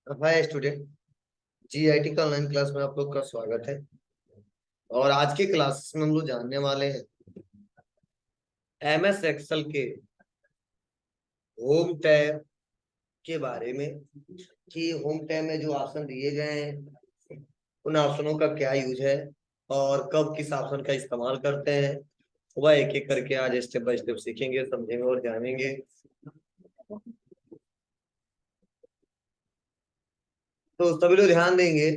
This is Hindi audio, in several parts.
Hi student. जीआईटी का ऑनलाइन क्लास में आप लोग का स्वागत है। और आज की क्लास में हम लोग जानने वाले हैं एमएस एक्सेल के होम टैब के बारे में कि होम टैब में जो ऑप्शन दिए गए हैं उन ऑप्शनों का क्या यूज है और कब किस ऑप्शन का इस्तेमाल करते हैं। वह एक एक करके आज स्टेप बाय स्टेप सीखेंगे, समझेंगे और जानेंगे। तो सभी लोग ध्यान देंगे।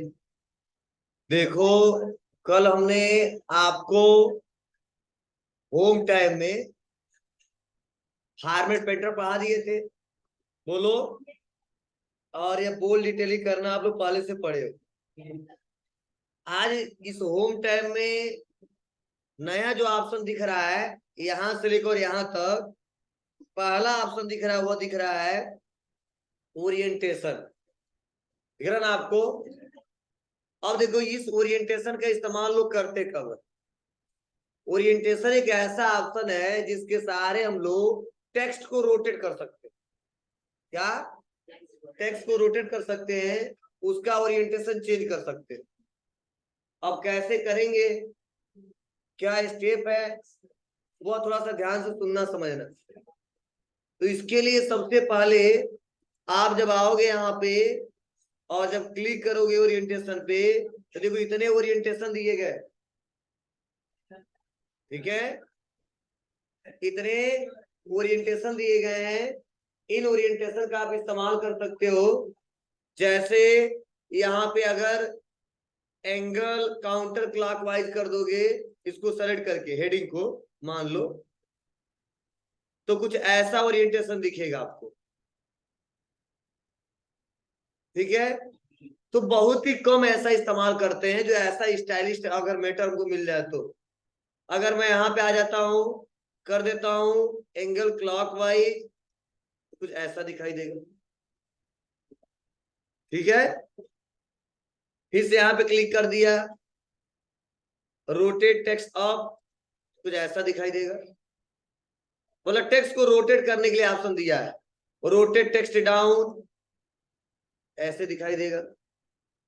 देखो, कल हमने आपको होम टैब में फॉर्मेट पेंटर पढ़ा दिए थे। बोलो। और ये बोल्ड डिटेलिंग करना आप लोग पहले से पढ़े हो। आज इस होम टैब में नया जो ऑप्शन दिख रहा है, यहां से लेकर यहां तक पहला ऑप्शन दिख रहा है, वो दिख रहा है ओरिएंटेशन। दिख रहा ना आपको? अब देखो, इस ओरिएंटेशन का इस्तेमाल लोग करते कब? ओरिएंटेशन एक ऐसा ऑप्शन है जिसके सहारे हम लोग टेक्स्ट को रोटेट कर सकते हैं। क्या? टेक्स्ट को रोटेट कर सकते हैं, उसका ओरिएंटेशन चेंज कर सकते हैं। अब कैसे करेंगे, क्या स्टेप है, वो थोड़ा सा ध्यान से सुनना समझना। तो इसके लिए सबसे पहले आप जब आओगे यहाँ पे और जब क्लिक करोगे ओरिएंटेशन पे, तो देखो इतने ओरिएंटेशन दिए गए। ठीक है, इतने ओरिएंटेशन दिए गए हैं। इन ओरिएंटेशन का आप इस्तेमाल कर सकते हो। जैसे यहाँ पे अगर एंगल काउंटर क्लॉकवाइज कर दोगे, इसको सेलेक्ट करके हेडिंग को मान लो, तो कुछ ऐसा ओरिएंटेशन दिखेगा आपको। ठीक है, तो बहुत ही कम ऐसा इस्तेमाल करते हैं जो ऐसा स्टाइलिश अगर मैटर हमको मिल जाए तो। अगर मैं यहाँ पे आ जाता हूँ, कर देता हूँ एंगल क्लॉकवाइज, कुछ ऐसा दिखाई देगा। ठीक है, फिर से यहाँ पे क्लिक कर दिया, रोटेट टेक्स्ट अप, कुछ ऐसा दिखाई देगा। मतलब टेक्स्ट को रोटेट करने के लिए ऑप्शन दिया है। रोटेट टेक्स्ट डाउन, ऐसे दिखाई देगा।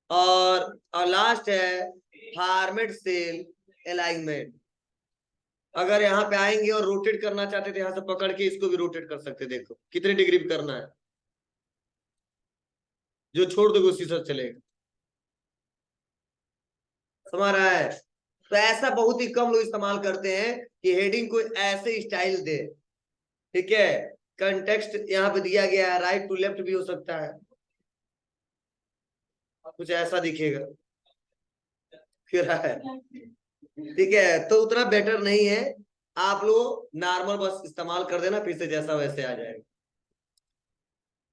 और लास्ट है फॉर्मेट सेल अलाइनमेंट। अगर यहाँ पे आएंगे और रोटेट करना चाहते थे, यहाँ से पकड़ के इसको भी रोटेट कर सकते। देखो कितने डिग्री पे करना है, जो छोड़ दोगे उसी से चलेगा। समझ रहा है? तो ऐसा बहुत ही कम लोग इस्तेमाल करते हैं कि हेडिंग को ऐसे स्टाइल दे। ठीक है, कंटेक्स्ट यहाँ पे दिया गया है, राइट टू लेफ्ट भी हो सकता है, कुछ ऐसा दिखेगा। फिर है, ठीक है, तो उतना बेटर नहीं है। आप लोग नॉर्मल बस इस्तेमाल कर देना, फिर से जैसा वैसे आ जाएगा।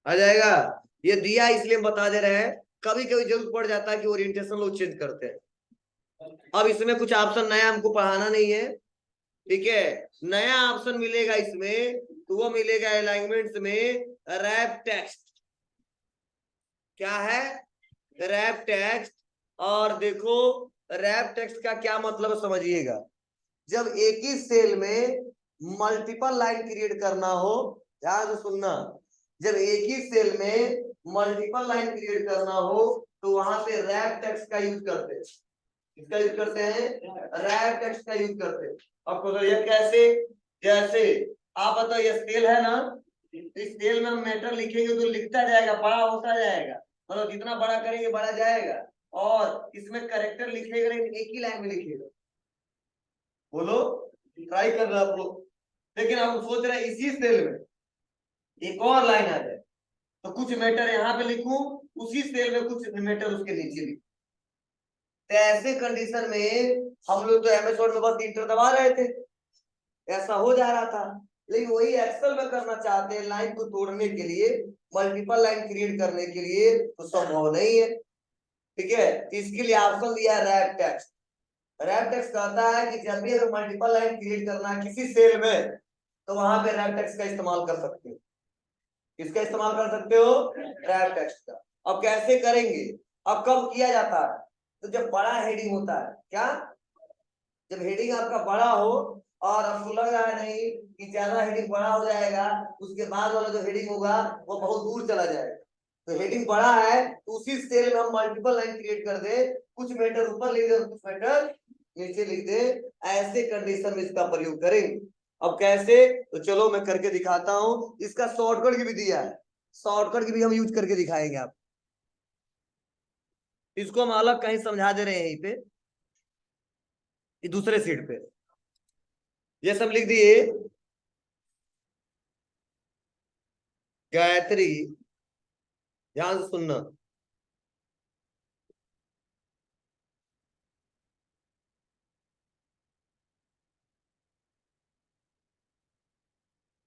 आ जाएगा। ये दिया इसलिए हम बता दे रहे हैं, कभी कभी जरूरत पड़ जाता है कि ओरिएंटेशन लोग चेंज करते हैं। अब इसमें कुछ ऑप्शन नया हमको पढ़ाना नहीं है। ठीक है, नया ऑप्शन मिलेगा इसमें, तो वो मिलेगा अलाइनमेंट्स में रैप टेक्स्ट। क्या है? Wrap text. और देखो, रैप टेक्स्ट का क्या मतलब है समझिएगा। जब एक ही सेल में मल्टीपल लाइन क्रिएट करना हो, ध्यान से सुनना, जब एक ही सेल में मल्टीपल लाइन क्रिएट करना हो तो वहां पे रैप टेक्स्ट का यूज करते हैं। किसका यूज करते हैं? रैप टेक्स्ट का यूज करते हैं। अब तो ये कैसे? जैसे आप बताओ, ये सेल है ना, इस सेल में हम मैटर लिखेंगे तो लिखता जाएगा, बड़ा होता जाएगा। मतलब जितना बड़ा करेंगे बड़ा जाएगा। और इसमें करेक्टर लिखेगा लेकिन एक ही लाइन में लिखेगा। बोलो, ट्राई कर रहे आप लोग। लेकिन हम सोच रहे हैं इसी सेल में एक और लाइन आ जाए, तो कुछ मैटर यहाँ पे लिखूं, उसी सेल में कुछ मैटर उसके नीचे लिखूं। तो ऐसे कंडीशन में हम लोग तो एमएस वर्ड में बस इंटर दबा रहे थे, ऐसा हो जा रहा था। लेकिन वही एक्सेल में करना चाहते हैं, लाइन को तोड़ने के लिए, मल्टीपल लाइन क्रिएट करने के लिए, तो संभव नहीं है। ठीक है, इसके लिए ऑप्शन दिया है रैप टेक्स्ट। रैप टेक्स्ट कहता है कि जब भी अगर मल्टीपल लाइन क्रिएट करना है किसी सेल में, तो वहां पे रैप टेक्स्ट का इस्तेमाल कर सकते हो। किसका इस्तेमाल कर सकते हो? रैप टेक्स्ट का। अब कैसे करेंगे? अब कब किया जाता है? तो जब बड़ा हेडिंग होता है। क्या? जब हेडिंग आपका बड़ा हो और आपको लग रहा है नहीं कि ज्यादा हेडिंग बड़ा हो जाएगा, उसके बाद वाला जो हेडिंग होगा वो बहुत दूर चला जाएगा, तो हेडिंग बड़ा है तो उसी सेल में हम मल्टीपल लाइन क्रिएट कर दे, कुछ मैटर ऊपर लिख दे और कुछ मैटर नीचे लिख दे, ऐसे कंडीशन में इसका प्रयोग करेंगे। अब कैसे, तो चलो मैं करके दिखाता हूं। इसका शॉर्टकट की भी दिया है, शॉर्टकट की भी हम यूज करके दिखाएंगे आप। इसको हम अलग कहीं समझा दे रहे हैं यहीं पे, दूसरे सीट पे। ये सब लिख दिए, गायत्री ध्यान से सुनना।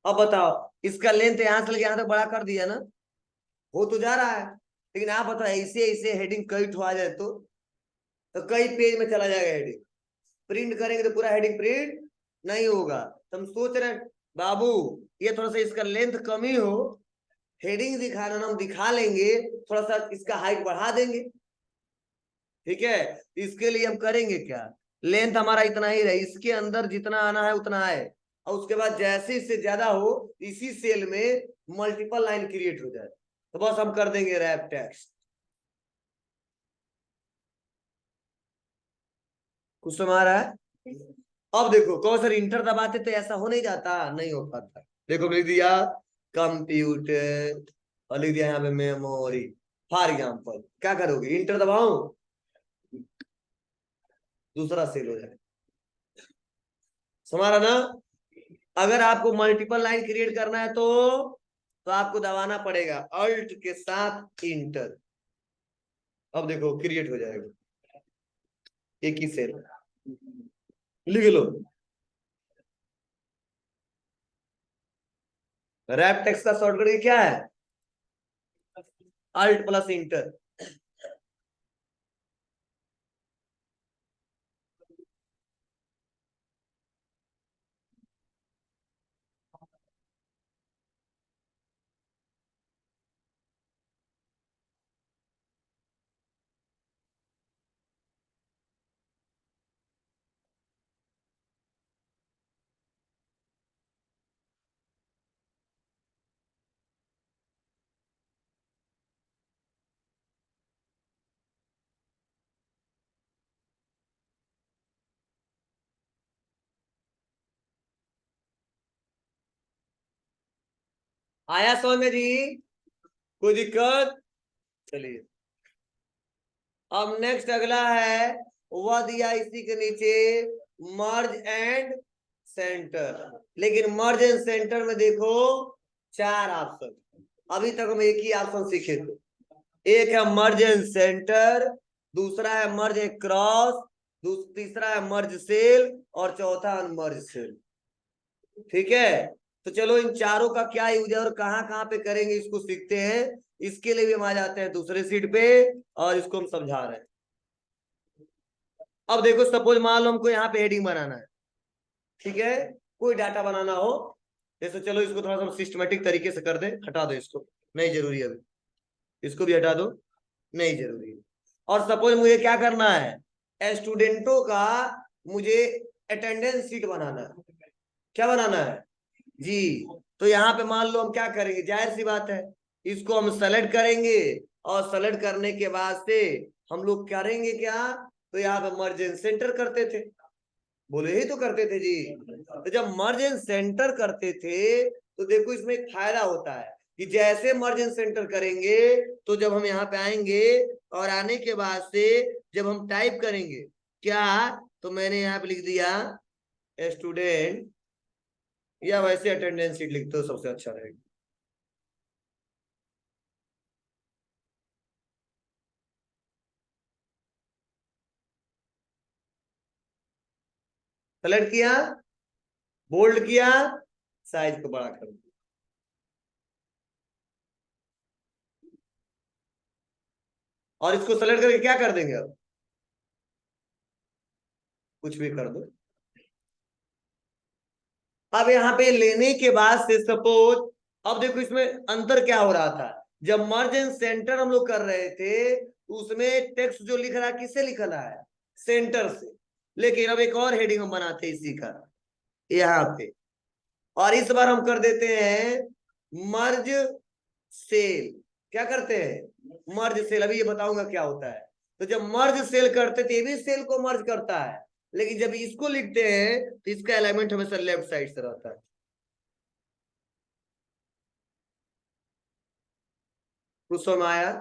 अब बताओ, इसका लेंथ यहां से लेके यहां तक बड़ा कर दिया ना, हो तो जा रहा है, लेकिन आप बताओ ऐसे ऐसे हेडिंग कई ठो आ जाए तो कई पेज में चला जाएगा हेडिंग। प्रिंट करेंगे तो पूरा हेडिंग प्रिंट नहीं होगा। तो हम सोच रहे हैं बाबू ये थोड़ा सा इसका लेंथ कम ही हो, हेडिंग दिखाना हम दिखा लेंगे, थोड़ा सा इसका हाइट बढ़ा देंगे। ठीक है, इसके लिए हम करेंगे क्या, लेंथ हमारा इतना ही रहे, इसके अंदर जितना आना है उतना आए, और उसके बाद जैसे इससे ज्यादा हो इसी सेल में मल्टीपल लाइन क्रिएट हो जाए। तो बस हम कर देंगे रैप टेक्स्ट। कुछ समझ आ रहा है। अब देखो कौन सर इंटर दबाते तो ऐसा हो नहीं जाता, नहीं हो पाता। देखो लिख दिया कंप्यूटर और लिख दिया यहाँ पे मेमोरी। फॉर एग्जाम्पल क्या करोगे, इंटर दबाओ, दूसरा सेल हो जाए। समझ ना। अगर आपको मल्टीपल लाइन क्रिएट करना है तो आपको दबाना पड़ेगा अल्ट के साथ इंटर। अब देखो क्रिएट हो जाएगा एक ही सेल, लिख लो। रैप टेक्स्ट का शॉर्टकट क्या है, अल्ट प्लस इंटर। आया समझ में जी, कोई दिक्कत। चलिए अब नेक्स्ट अगला है, वह दिया इसी के नीचे मर्ज एंड सेंटर। लेकिन मर्ज एंड सेंटर में देखो 4 ऑप्शन, अभी तक हम एक ही ऑप्शन सीखे थे। एक है मर्ज एंड सेंटर, दूसरा है मर्ज एंड क्रॉस, तीसरा है मर्ज सेल, और चौथा अनमर्ज सेल। ठीक है, तो चलो इन चारों का क्या यूज है और कहाँ कहाँ पे करेंगे इसको सीखते हैं। इसके लिए भी हम आ जाते हैं दूसरे सीट पे और इसको हम समझा रहे हैं। अब देखो सपोज मान लो हमको यहाँ पे हेडिंग बनाना है, ठीक है, कोई डाटा बनाना हो, जैसे चलो इसको थोड़ा सा सिस्टमेटिक तरीके से कर दे, हटा दो इसको, नहीं जरूरी है अभी, इसको भी हटा दो, नहीं जरूरी है। और सपोज मुझे क्या करना है, स्टूडेंटों का मुझे अटेंडेंस शीट बनाना है। क्या बनाना है जी, तो यहाँ पे मान लो हम क्या करेंगे, जाहिर सी बात है इसको हम सेलेक्ट करेंगे, और सेलेक्ट करने के बाद से हम लोग करेंगे क्या, तो यहाँ पे मर्ज एंड सेंटर करते थे, बोले ही तो करते थे जी। तो जब मर्ज एंड सेंटर करते थे तो देखो इसमें एक फायदा होता है कि जैसे मर्ज एंड सेंटर करेंगे तो जब हम यहाँ पे आएंगे और आने के बाद से जब हम टाइप करेंगे क्या, तो मैंने यहाँ पे लिख दिया स्टूडेंट, या वैसे अटेंडेंस शीट लिखते हो सबसे अच्छा रहेगा। सेलेक्ट किया, बोल्ड किया, साइज को बड़ा कर दिया। और इसको सेलेक्ट करके क्या कर देंगे, अब कुछ भी कर दो। अब यहाँ पे लेने के बाद से सपोज, अब देखो इसमें अंतर क्या हो रहा था, जब मर्ज एंड सेंटर हम लोग कर रहे थे उसमें टेक्स्ट जो लिख रहा है किससे लिख रहा है, सेंटर से। लेकिन अब एक और हेडिंग हम बनाते हैं इसी का यहाँ पे, और इस बार हम कर देते हैं मर्ज सेल। क्या करते हैं, मर्ज सेल। अभी ये बताऊंगा क्या होता है। तो जब मर्ज सेल करते तो ये भी सेल को मर्ज करता है, लेकिन जब इसको लिखते हैं तो इसका अलाइनमेंट हमेशा लेफ्ट साइड से रहता है। कुछ समझ आया?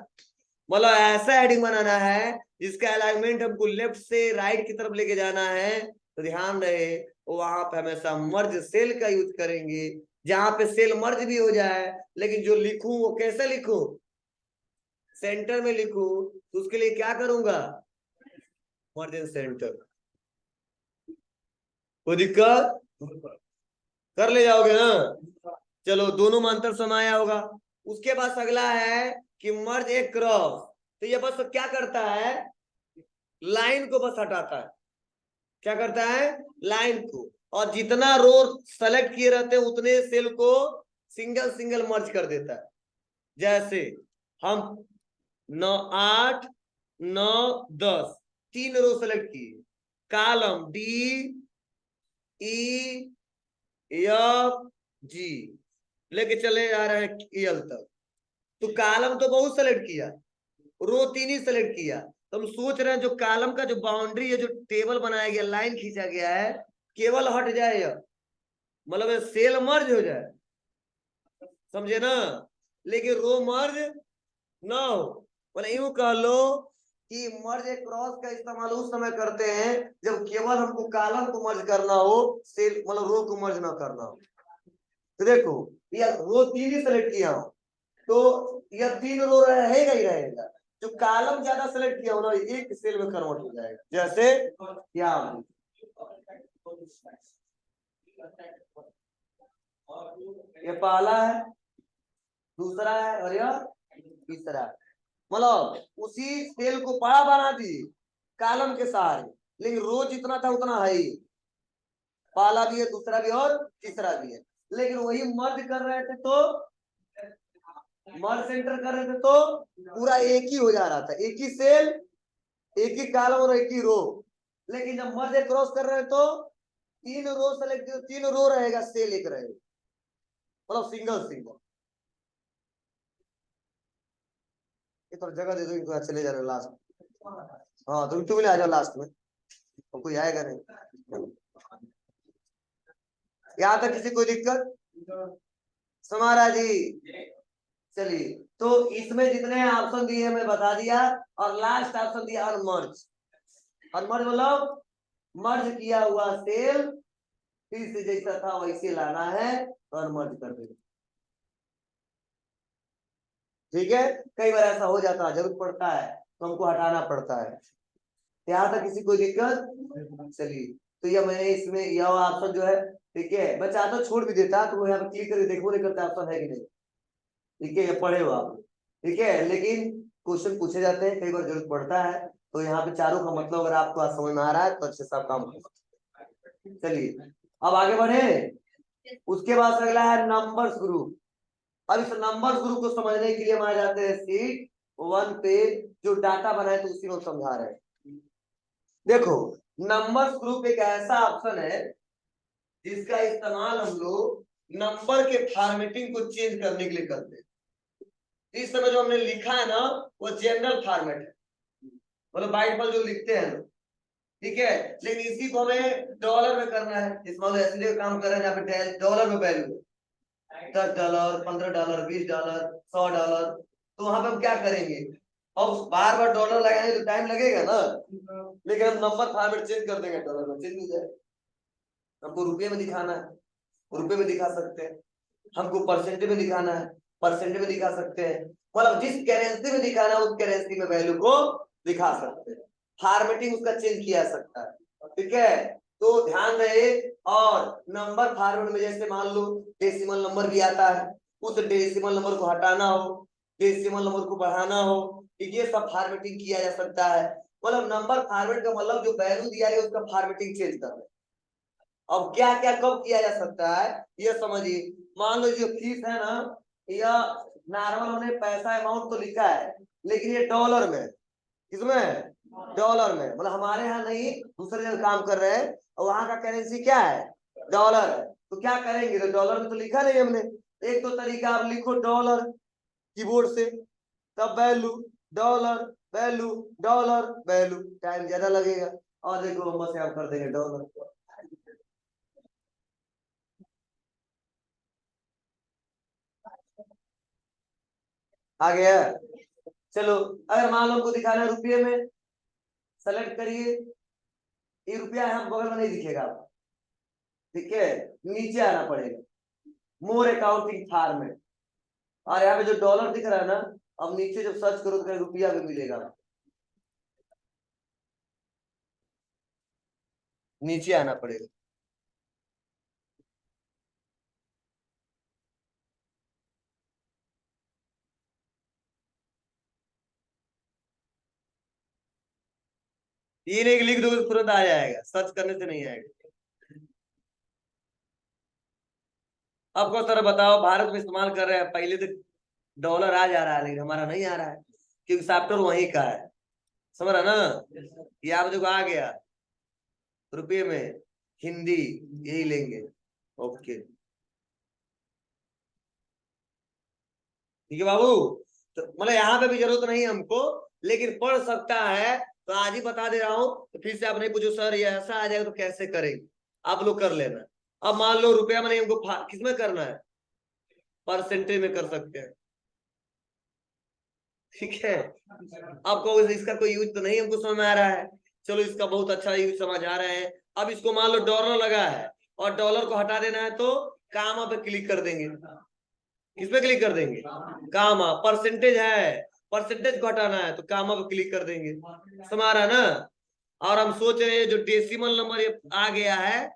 मतलब ऐसा हेडिंग बनाना है जिसका अलाइनमेंट हमको लेफ्ट से राइट की तरफ लेके जाना है। तो ध्यान रहे वहां पे हमेशा मर्ज सेल का यूज करेंगे, जहां पे सेल मर्ज भी हो जाए, लेकिन जो लिखूं वो कैसे लिखूं, सेंटर में लिखूं। तो उसके लिए क्या करूंगा, मर्ज इन सेंटर। कोई दिक्कत, कर ले जाओगे ना? चलो दोनों में अंतर समाया होगा। उसके बाद अगला है कि मर्ज ए क्रॉस। तो ये बस क्या करता है, लाइन को बस हटाता है। क्या करता है, लाइन को। और जितना रो सेलेक्ट किए रहते हैं उतने सेल को सिंगल सिंगल मर्ज कर देता है। जैसे हम 9 8 9 10 तीन रो सेलेक्ट किए, column D E F G लेके चले जा रहे हैं एल तक। तो कॉलम तो बहुत सेलेक्ट किया, रो तीन ही सेलेक्ट किया। तो हम सोच रहे हैं जो कॉलम का जो बाउंड्री है, जो टेबल बनाया गया, लाइन खींचा गया है, केवल हट जाए यह, मतलब सेल मर्ज हो जाए, समझे ना? लेकिन रो मर्ज ना हो। मतलब यूं कह लो कि मर्ज क्रॉस का इस्तेमाल उस समय करते हैं जब केवल हमको कॉलम को मर्ज करना हो, सेल मतलब रो को मर्ज ना करना हो। तो देखो यह रो तीन ही सेलेक्ट किया हो तो यह तीन रो रहेगा ही रहेगा। जो कॉलम ज्यादा सेलेक्ट किया हो ना, एक सेल में कन्वर्ट हो जाएगा। जैसे यहाँ ये पहला है, दूसरा है और यह तीसरा है। मतलब उसी सेल को बड़ा बना दी कॉलम के सहारे, लेकिन रो जितना था उतना है ही। पहला भी है, दूसरा भी और तीसरा भी है। लेकिन वही मर्ज कर रहे थे तो मर्ज सेंटर कर रहे थे तो पूरा एक ही हो जा रहा था, एक ही सेल, एक ही कॉलम और एक ही रो। लेकिन जब मर्ज क्रॉस कर रहे हैं तो तीन रो सेलेक्ट, तीन रो रहेगा, सेल एक रहेगा, मतलब सिंगल सिंगल। ये तो जगह दे दो इनको, चले जा रहे लास्ट। हाँ तुम ले आ जाओ लास्ट में, तो कोई आएगा नहीं। यहाँ तक किसी कोई दिक्कत? समारा जी चलिए, तो इसमें जितने ऑप्शन दिए मैं बता दिया, और लास्ट ऑप्शन दिया अनमर्ज। अनमर्ज मतलब मर्ज किया हुआ सेल फिर से जैसा था वैसे लाना है, तो अनमर्ज कर देंगे। ठीक है, कई बार ऐसा हो जाता है, जरूरत पड़ता है तो हमको हटाना पड़ता है। यहाँ तक किसी कोई दिक्कत? चलिए, तो ये मैंने इसमें यह ऑप्शन जो है, ठीक है, मैं चाहता हूँ छोड़ भी देता तो यहाँ पे क्लिक करके देखो नहीं करता ऑप्शन है कि नहीं। ठीक है, ये पढ़े हो आप, ठीक है, लेकिन क्वेश्चन पूछे जाते हैं, कई बार जरूरत पड़ता है। तो यहाँ पे चारों का मतलब अगर आपको आज समझ में आ रहा है तो अच्छे से आप काम करो। चलिए अब आगे बढ़े। उसके बाद अगला है नंबर्स ग्रुप। अब इस नंबर्स ग्रुप को समझने के लिए हम आ जाते हैं सीट 1 पे, जो डाटा बनाए तो उसी को समझा रहे हैं। देखो, नंबर्स ग्रुप एक ऐसा ऑप्शन है जिसका इस्तेमाल हम लोग नंबर के फॉर्मेटिंग को चेंज करने के लिए करते हैं। इस समय जो हमने लिखा है ना, वो जनरल फॉर्मेट है, मतलब बाइट पर जो लिखते हैं, ठीक है। लेकिन इसी को हमें डॉलर में करना है। इस मतलब ऐसे काम कर रहे हैं जहाँ पे डॉलर में वैल्यू है, $10 $15 $20 $100। तो वहां पे हम क्या करेंगे, अब बार बार डॉलर लगाएंगे तो टाइम लगेगा ना, लेकिन हम नंबर फॉर्मेट चेंज कर देंगे, डॉलर में चेंज हो जाएगा। हमको रुपये में दिखाना है, रुपये में दिखा सकते हैं। हमको परसेंटेज में दिखाना है, परसेंटेज में दिखा सकते हैं। मतलब जिस करेंसी में दिखाना है उस करेंसी में वैल्यू को दिखा सकते हैं। फॉर्मेटिंग उसका चेंज किया जा सकता है, ठीक है। तो ध्यान रहे, और नंबर फॉर्मेट में जैसे मान लो डेसिमल नंबर भी आता है, उस डेसिमल नंबर को हटाना हो, डेसिमल नंबर को बढ़ाना हो, ये सब फॉर्मेटिंग किया जा सकता है। मतलब नंबर फॉर्मेट का मतलब जो वैल्यू दिया है उसका फॉर्मेटिंग चेंज करना। अब क्या क्या कब किया जा सकता है ये समझिए। मान लो जो फीस है ना, यह नॉर्मल हमने पैसा अमाउंट तो लिखा है, लेकिन ये डॉलर में, किसमें, डॉलर में, मतलब हमारे यहाँ नहीं, दूसरे जगह काम कर रहे हैं और वहां का करेंसी क्या है, डॉलर है। तो क्या करेंगे, तो डॉलर में तो लिखा नहीं हमने। एक तो तरीका आप लिखो डॉलर कीबोर्ड से, तब value dollar value dollar value, time ज्यादा लगेगा। और देखो हम बस यहाँ कर देंगे डॉलर। आ गया। चलो अगर मान लो हमको दिखाना है रुपये में, सेलेक्ट करिए। ये रुपया यहाँ बगल में नहीं दिखेगा, ठीक है, नीचे आना पड़ेगा मोर अकाउंटिंग फॉर्मेट। और यहाँ पे जो डॉलर दिख रहा है ना, अब नीचे जब सर्च करो तो रुपया भी मिलेगा, नीचे आना पड़ेगा। ये नहीं लिख दोगे तो तुरंत आ जाएगा, सर्च करने से नहीं आएगा। अब को सर बताओ, भारत में इस्तेमाल कर रहे हैं, पहले तो डॉलर आ जा रहा है लेकिन हमारा नहीं आ रहा है क्योंकि सॉफ्टवेयर वहीं का है, समझ रहा ना। ये आप देखो आ गया रुपये में, हिंदी यही लेंगे, ओके ठीक है बाबू। तो मतलब यहाँ पे भी जरूरत नहीं है हमको, लेकिन पढ़ सकता है तो आज ही बता दे रहा हूँ। तो फिर से आप नहीं पूछो सर ये ऐसा आ जाएगा तो कैसे करेंगे, आप लोग कर लेना। अब मान लो रुपया में नहीं, हमको किसमें करना है, परसेंटेज में कर सकते हैं, ठीक है। आपको इसका कोई यूज तो नहीं हमको समझ में आ रहा है, चलो इसका बहुत अच्छा यूज समझ आ रहे हैं। अब इसको मान लो डॉलर लगा है और डॉलर को हटा देना है तो कामा पे क्लिक कर देंगे। किस पे क्लिक कर देंगे, कामा। परसेंटेज है, परसेंटेज को हटाना है तो कामा पे क्लिक कर देंगे, समझ रहा ना। और हम सोच रहे हैं जो डेसिमल नंबर आ गया है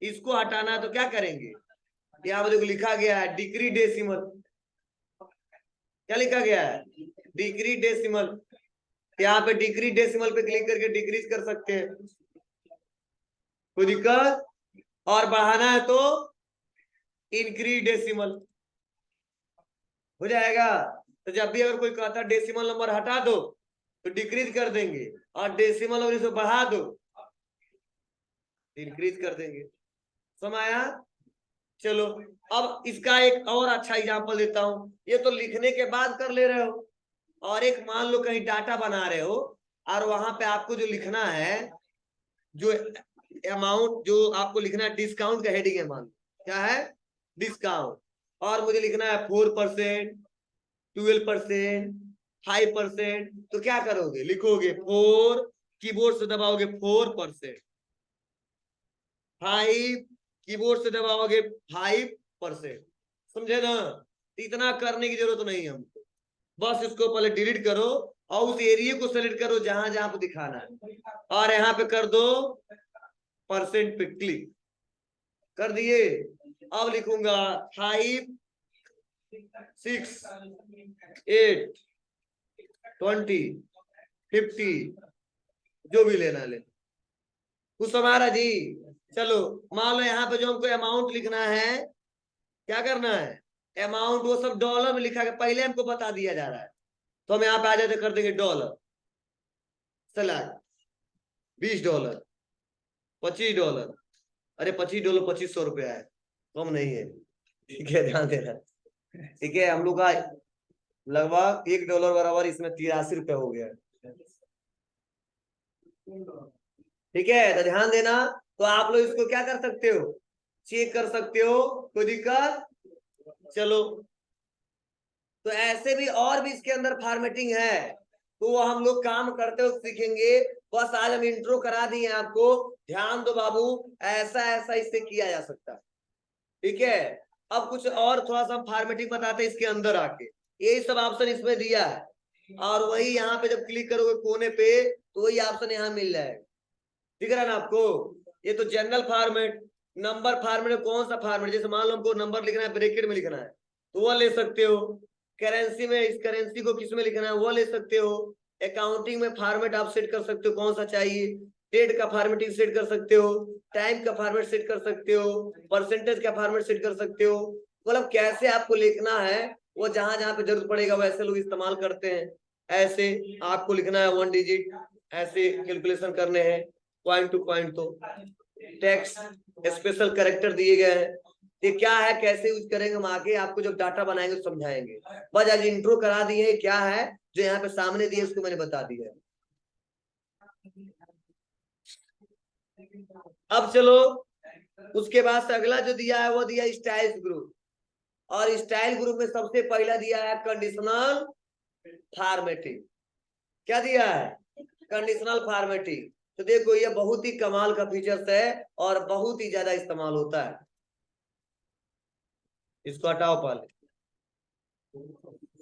इसको हटाना है तो क्या करेंगे, यहाँ पे देखो लिखा गया है डिग्री डेसिमल, क्या लिखा गया है, डिग्री डेसिमल। यहाँ पे डिग्री डेसिमल पे क्लिक करके डिक्रीज कर सकते हैं, कोई दिक्कत। और बढ़ाना है तो इंक्रीज डेसिमल हो जाएगा। तो जब भी अगर कोई कहता है डेसिमल नंबर हटा दो तो डिक्रीज कर देंगे, और डेसिमल नंबर इसे बढ़ा दो इंक्रीज कर देंगे, समझ आया। चलो अब इसका एक और अच्छा एग्जांपल देता हूं। ये तो लिखने के बाद कर ले रहे हो, और एक मान लो कहीं डाटा बना रहे हो और वहां पे आपको जो लिखना है, जो अमाउंट जो आपको लिखना है, डिस्काउंट का हेडिंग है, मान क्या है, डिस्काउंट। और मुझे लिखना है 4%, 12%, 5%। तो क्या करोगे, लिखोगे 4, कीबोर्ड से दबाओगे 4%, 5, कीबोर्ड से दबाओगे 5%, समझे ना। इतना करने की जरूरत नहीं है हमको, बस इसको पहले डिलीट करो और उस एरिया को सेलेक्ट करो जहां जहां पे दिखाना है, और यहाँ पे कर दो परसेंट पे क्लिक कर दिए। अब लिखूंगा 5, 6, 8, 20, 50, जो भी लेना ले, कुछ हमारा जी। चलो मान लो यहाँ पे जो हमको अमाउंट लिखना है, क्या करना है, अमाउंट वो सब डॉलर में लिखा है, पहले हमको बता दिया जा रहा है। तो हम यहाँ पे आ जाते कर देंगे डॉलर, सेलेक्ट $20, $25। अरे $25 $2500 है, कम नहीं है, ठीक है, ध्यान देना। ठीक है, हम लोग का लगभग $1 बराबर इसमें ₹83 हो गया, ठीक है। तो ध्यान देना। तो आप लोग इसको क्या कर सकते हो, चेक कर सकते हो, कोई दिक्कत। चलो तो ऐसे भी और भी इसके अंदर फॉर्मेटिंग है, तो वो हम लोग काम करते हो सीखेंगे। बस आज हम इंट्रो करा दिए आपको, ध्यान दो बाबू, ऐसा ऐसा इससे किया जा सकता है, ठीक है। अब कुछ और थोड़ा सा फॉर्मेटिंग बताते हैं इसके अंदर आके, यही सब ऑप्शन इसमें दिया है, और वही यहाँ पे जब क्लिक करोगे कोने पे तो वही ऑप्शन यहाँ मिल जाएगा, दिख रहा है ना आपको। ये तो जनरल फॉर्मेट। नंबर फॉर्मेट में कौन सा फॉर्मेट, जैसे मान लो हमको नंबर लिखना है ब्रैकेट में लिखना है तो वो ले सकते हो, करेंसी में इस करेंसी को किस में लिखना है वो ले सकते हो, अकाउंटिंग में फॉर्मेट आप सेट कर सकते हो कौन सा चाहिए, डेट का फॉर्मेटिंग सेट कर सकते हो, टाइम का फॉर्मेट सेट कर सकते हो, परसेंटेज का फॉर्मेट सेट कर सकते हो। मतलब कैसे आपको लिखना है वो जहां जहां पे जरूरत पड़ेगा वैसे लोग इस्तेमाल करते हैं। ऐसे आपको लिखना है 1 डिजिट, ऐसे कैलकुलेशन करने हैं पॉइंट टू पॉइंट, तो टेक्स्ट स्पेशल कैरेक्टर दिए गए हैं, ये क्या है, कैसे यूज करेंगे, हम आगे आपको जब डाटा बनाएंगे तो समझाएंगे। बस आज इंट्रो करा दिए, क्या है जो यहाँ पे सामने दिए उसको मैंने बता दिया। अब चलो उसके बाद से अगला जो दिया है वो दिया स्टाइल्स ग्रुप, और स्टाइल ग्रुप में सबसे पहला दिया है कंडीशनल फॉर्मेटिंग। क्या दिया है? Conditional formatting. तो देखो ये बहुत ही कमाल का फीचर्स है और बहुत ही ज्यादा इस्तेमाल होता है। इसको हटाओ पहले।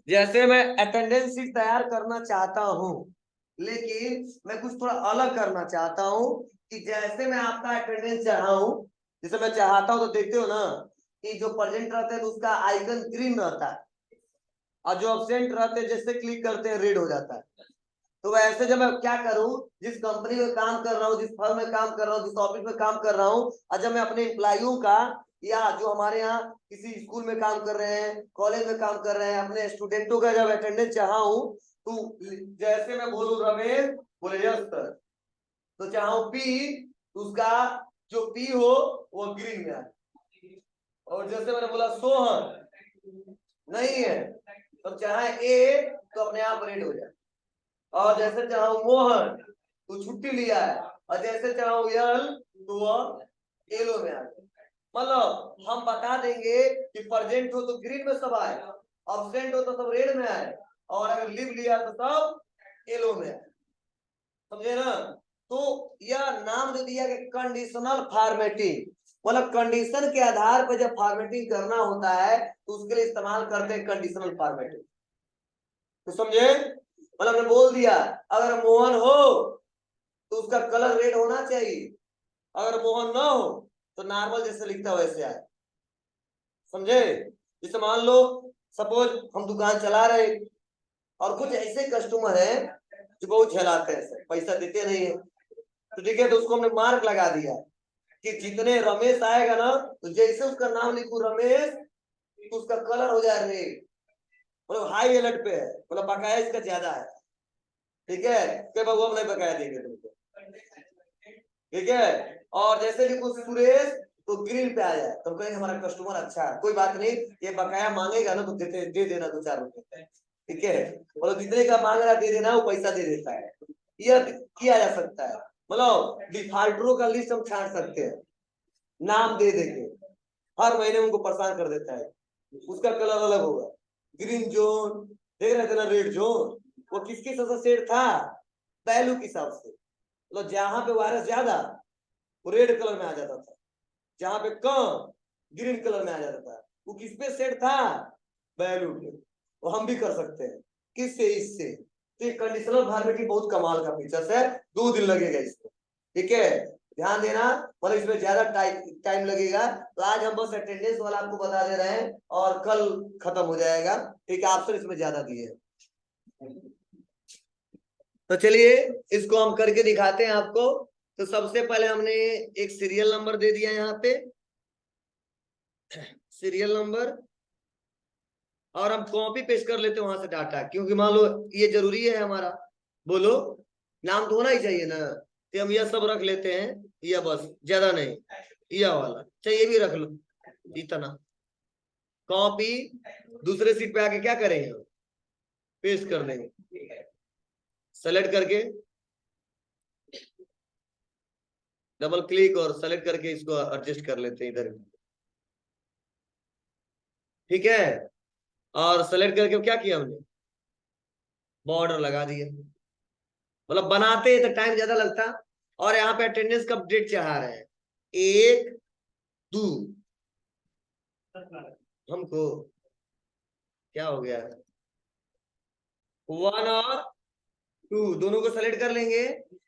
जैसे मैं अटेंडेंस शीट तैयार करना चाहता हूं, लेकिन मैं कुछ थोड़ा अलग करना चाहता हूं कि जैसे मैं आपका अटेंडेंस चाहूं, जैसे मैं चाहता हूं तो देखते हो ना कि जो प्रेजेंट रहते हैं तो उसका आइकन ग्रीन रहता है, और जो अब्सेंट रहते हैं जैसे क्लिक करते हैं रेड हो जाता है। तो वैसे जब मैं क्या करूं, जिस कंपनी में काम कर रहा हूं, जिस फर्म में काम कर रहा हूं, जिस ऑफिस में काम कर रहा हूं, और जब मैं अपने एम्प्लॉइयों का, या जो हमारे यहाँ किसी स्कूल में काम कर रहे हैं, कॉलेज में काम कर रहे हैं, अपने स्टूडेंटों का जब अटेंडेंस चाहूं, तो जैसे मैं बोलूं रमेश, बोले यस सर, तो चाहूं पी, तो उसका जो पी हो वो ग्रीन में आए। और जैसे मैंने बोला सोहन नहीं है, तो चाहे ए तो अपने आप रेड हो जाए। और जैसे चाहूं मोहन तो छुट्टी लिया है, और जैसे चाहूं यल तो वह येलो में आ जाए। मतलब हम बता देंगे कि प्रेजेंट हो तो ग्रीन में सब आए, अब्सेंट हो तो सब रेड में आए, और अगर लीव लिया तो सब येलो में आए। समझे ना? तो यह नाम जो दिया गया कंडीशनल फॉर्मेटिंग, मतलब कंडीशन के आधार पर जब फॉर्मेटिंग करना होता है तो उसके लिए इस्तेमाल करते हैं कंडीशनल फॉर्मेटिंग। तो समझे? मतलब मैं बोल दिया अगर मोहन हो तो उसका कलर रेड होना चाहिए, अगर मोहन ना हो तो नॉर्मल जैसे लिखता है वैसे आए। समझे? जैसे मान लो सपोज हम दुकान चला रहे और कुछ ऐसे कस्टमर हैं जो बहुत झेलाते हैं, पैसा देते नहीं है, तो ठीक है, तो उसको हमने मार्क लगा दिया कि जितने रमेश आएगा ना, तो जैसे उसका नाम लिखू रमेश तो उसका कलर हो जाए रेड, मतलब हाई अलर्ट पे है, मतलब बकाया इसका ज्यादा है। ठीक है, क्या बाबू हम नहीं बकाया देंगे तुमको। ठीक है, और जैसे लिखो सुरेश तो ग्रीन पे आ जाए, तो कहेंगे हमारा कस्टमर अच्छा है, कोई बात नहीं, ये बकाया मांगेगा ना तो दे देना 2-4 रुपए। ठीक है, और जितने का मांग रहा दे देना, वो पैसा दे देता है। यह किया जा सकता है, मतलब डिफाल्टरों का लिस्ट हम छांट सकते हैं, नाम दे देंगे, हर महीने उनको परेशान कर देता है, उसका कलर अलग होगा। ग्रीन जोन देख रहे थे ना, रेड जोन, वो किसके हिसाब से सेट था? वैल्यू के हिसाब से, मतलब जहां पे वायरस ज्यादा वो रेड कलर में आ जाता था, जहां पे कम ग्रीन कलर में आ जाता था। वो किस पे सेट था? वैल्यू पे। वो हम भी कर सकते हैं, किससे? इससे। तो ये कंडीशनल फॉर्मेटिंग बहुत कमाल का फीचर्स है, 2 दिन लगेगा इसको। ठीक है, ध्यान देना, मतलब इसमें ज्यादा टाइम लगेगा। तो आज हम बस अटेंडेंस वाला आपको बता दे रहे हैं और कल खत्म हो जाएगा। ठीक है, ऑप्शन इसमें ज्यादा दिए हैं। तो चलिए इसको हम करके दिखाते हैं आपको। तो सबसे पहले हमने एक सीरियल नंबर दे दिया यहाँ पे, सीरियल नंबर, और हम कॉपी पेस्ट कर लेते हैं वहां से डाटा, क्योंकि मान लो ये जरूरी है हमारा। बोलो, नाम तो होना ही चाहिए ना, तो हम यह सब रख लेते हैं, यह बस, ज्यादा नहीं, यह वाला चाहिए भी रख लो इतना। कॉपी, दूसरे सीट पे आके क्या करेंगे, पेस्ट कर देंगे, सेलेक्ट करके डबल क्लिक और सेलेक्ट करके इसको एडजस्ट कर लेते हैं इधर। ठीक है, और सेलेक्ट करके क्या किया हमने, बॉर्डर लगा दिया। मतलब बनाते तो टाइम ज्यादा लगता, और यहाँ पे अटेंडेंस का अपडेट चाह रहे हैं 1-2, हमको क्या हो गया, 1 और 2 दोनों को सेलेक्ट कर लेंगे,